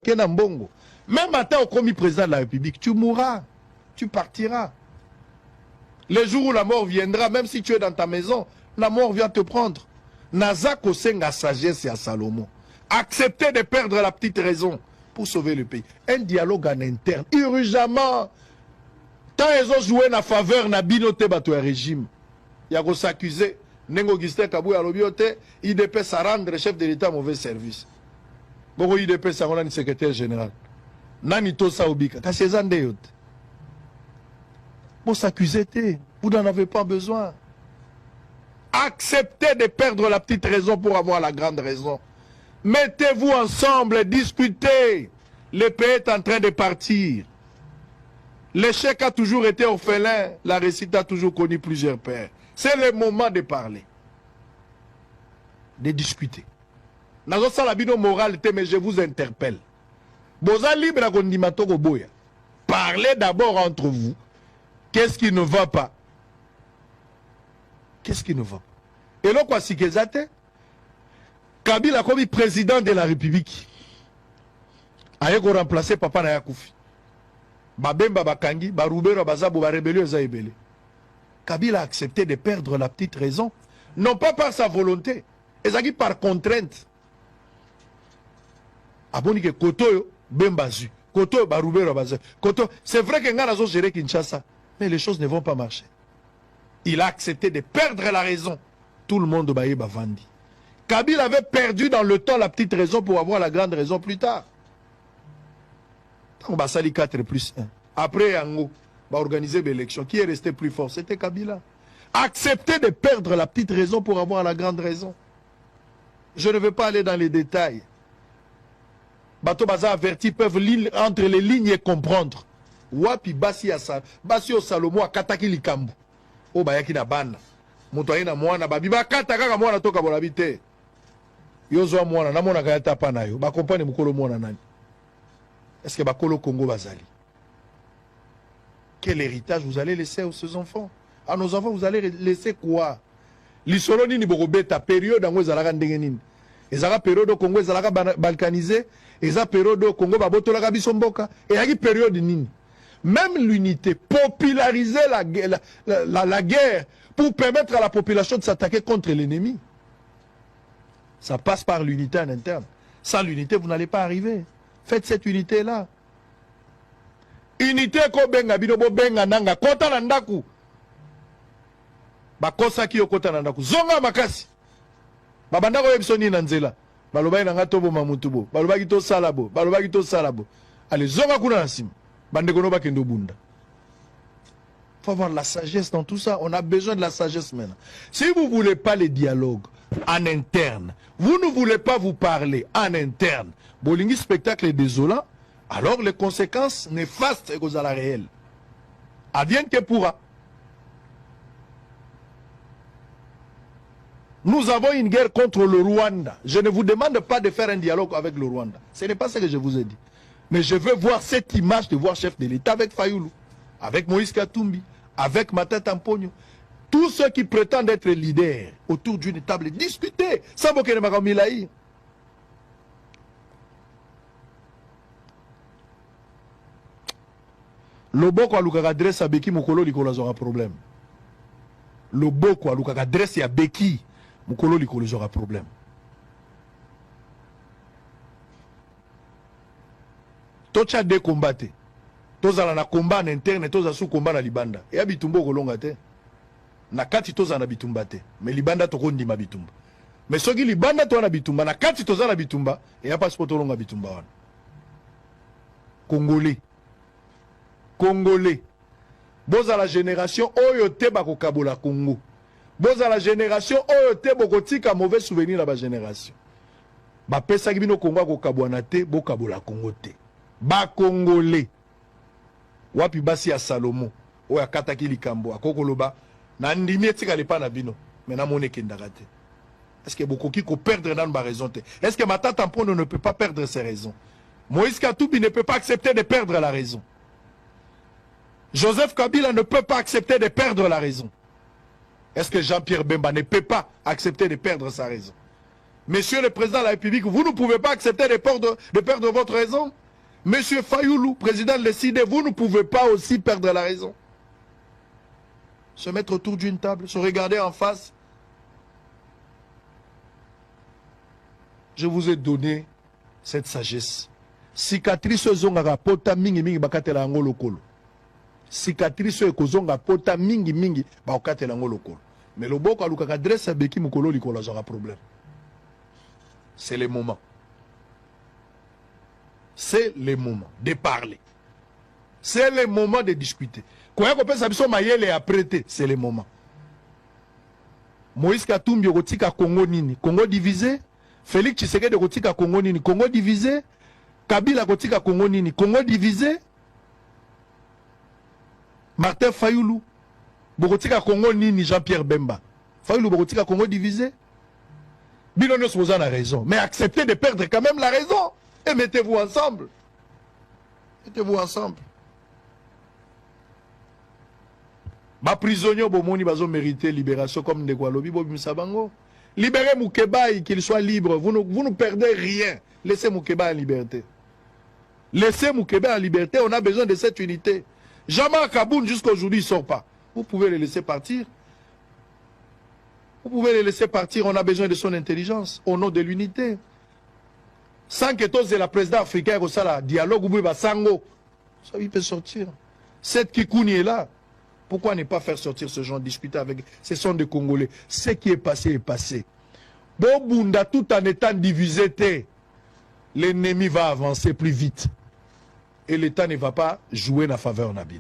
Kenambongo. Même matin au commis président de la République, tu mourras, tu partiras. Le jour où la mort viendra, même si tu es dans ta maison, la mort vient te prendre. Nazak Osenga sagesse à Salomon. Accepter de perdre la petite raison pour sauver le pays. Un dialogue en interne, urgemment. Tant ils ont joué na faveur na binote bato ya régime. Il y a s'accuser. Nengo Gisté Kabou ya lobiote, IDP ça rendre chef de l'État mauvais service. Boko IDP ça on secrétaire général. Nani to sa obika. Kasi ezande yote. Bon s'accuser te, vous n'en avez pas besoin. Acceptez de perdre la petite raison pour avoir la grande raison. Mettez-vous ensemble, discutez. Le pays est en train de partir. L'échec a toujours été orphelin, la réussite a toujours connu plusieurs pères. C'est le moment de parler, de discuter. Nazo salabino moral, mais je vous interpelle. Boza libre à kondimato boya. Parlez d'abord entre vous. Qu'est-ce qui ne va pas? Qu'est-ce qui ne va pas? Et là, quoi, si Kezate, Kabila comme président de la République, a remplacé Papa Naya Koufi. Babemba Bakangi, Baroubero Bazabo, Barébélio Zaïbélé. Kabila a accepté de perdre la petite raison, non pas par sa volonté, et par contrainte. Aboni que Koto Bembazu, Koto Baroubero Bazabo, Koto, c'est vrai que Ngana zo géré Kinshasa, mais les choses ne vont pas marcher. Il a accepté de perdre la raison. Tout le monde baye bavandi. Kabila avait perdu dans le temps la petite raison pour avoir la grande raison plus tard. On va sali 4+1. Après Yango, va organiser l'élection. Qui est resté plus fort? C'était Kabila. Accepter de perdre la petite raison pour avoir la grande raison. Je ne vais pas aller dans les détails. Bato Baza averti peuvent entre les lignes et comprendre. Wapi basi asa, basi o Salomo akataki likambu. O bayaki na bana. Moto ayina mwana babi bakata kaka mwana toka bolabite. Yozo mwana na mwana kayata pa na yo. Ba compagnie mukolo mwana nani? Est-ce que bakolo Congo bazali? Quel héritage vous allez laisser à ces enfants? À nos enfants vous allez laisser quoi? Lisolo nini bokobeta période ngo ezalaka ndenge nini? Ezaka période Congo ezalaka balkanisé, ezaka période Congo babotolaka biso mboka, et yaki période nini? Même l'unité, populariser la guerre pour permettre à la population de s'attaquer contre l'ennemi. Ça passe par l'unité en interne. Sans l'unité, vous n'allez pas arriver. Faites cette unité-là. Unité ko benga binobo benga nanga kota na ndaku. Bakosa ki kota na ndaku. Zonga makasi. Babanda ko yebisoni na nzela. Baloba na ngato bo mamutubo. Baloba ki to salabo. Baloba ki to salabo. Allez zonga kuna na sim. Il faut avoir la sagesse dans tout ça. On a besoin de la sagesse maintenant. Si vous ne voulez pas les dialogues en interne, vous ne voulez pas vous parler en interne, Bolingi spectacle est désolant, alors les conséquences néfastes sont à la réelle. Advienne que pourra. Nous avons une guerre contre le Rwanda. Je ne vous demande pas de faire un dialogue avec le Rwanda. Ce n'est pas ce que je vous ai dit. Mais je veux voir cette image de voir chef de l'État avec Fayoulou, avec Moïse Katumbi, avec Matata Mponyo. Tous ceux qui prétendent être leaders autour d'une table, discuter. Ça va que ne Loboko aluka adresse à Beki Mukolo likolo aura problème. Loboko aluka adresse à Beki Mukolo likolo aura problème. Tocha de combattre. Toza na combat en interne, toza sous combat na libanda. Et abitumbo kolonga te. Na kati toza na bitumba te. Mais libanda tokondi ma bitumba. Mais soki libanda to na bitumba na kati toza na bitumba, et ya passeport longa bitumba wana. Congolais. Congolais. Boza la génération oyo te bako kabola Congo. Boza la génération oyo te bokotika mauvais souvenir na ba génération. Ba pesa bino Congo ko kabwana te, bo kabola Congo te. Ba Congolais. Wapi basi ya Salomo. Oya kataki likambo. Akokoloba. Na ndimi etika lepa na bino. Mena mone kendagate. Est-ce que beaucoup qui perdre dans ma raison? Est-ce que Matata Mponyo ne peut pas perdre ses raisons? Moïse Katumbi ne peut pas accepter de perdre la raison. Joseph Kabila ne peut pas accepter de perdre la raison. Est-ce que Jean-Pierre Bemba ne peut pas accepter de perdre sa raison? Monsieur le Président de la République, vous ne pouvez pas accepter de perdre votre raison. Monsieur Fayoulou, président de l'ECD, vous ne pouvez pas aussi perdre la raison. Se mettre autour d'une table, se regarder en face. Je vous ai donné cette sagesse. Cicatrice zongaka pota mingi mingi bakatela ngo lokolo. Cicatrice ekozonga pota mingi mingi bakatela ngo lokolo. Mais le boko alukaka dresse beki mukolo likolo aura problème. C'est le moment. C'est le moment de parler. C'est le moment de discuter. Quand on peut s'habiller mayele et apprêter, c'est le moment. Moïse Katumbi rotika Congo nini, Congo divisé. Félix Tshisekedi rotika Congo nini, Congo divisé. Kabila rotika Congo nini, Congo divisé. Martin Fayoulou rotika Congo nini, Jean-Pierre Bemba. Fayoulou rotika Congo divisé. Bilono Souzan a raison, mais acceptez de perdre quand même la raison. Et mettez-vous ensemble. Mettez-vous ensemble. Ba prisonniers bomoni bazo mériter libération comme Ndekwa-Lobi Bobimsabango. Libérez Moukébaï, qu'il soit libre. Vous ne perdez rien. Laissez Moukébaï en liberté. Laissez Moukébaï en liberté. On a besoin de cette unité. Jean-Marc Kaboun jusqu'à aujourd'hui ne sort pas. Vous pouvez le laisser partir. Vous pouvez le laisser partir. On a besoin de son intelligence au nom de l'unité. Sans que tous la présidente africaine au sala dialogue ou sango, ça il peut sortir. Cette Kikouni est là. Pourquoi ne pas faire sortir ce genre, discuter avec ce sont des Congolais. Ce qui est passé est passé. Bobunda tout en étant divisé, l'ennemi va avancer plus vite. Et l'État ne va pas jouer la faveur Nabil.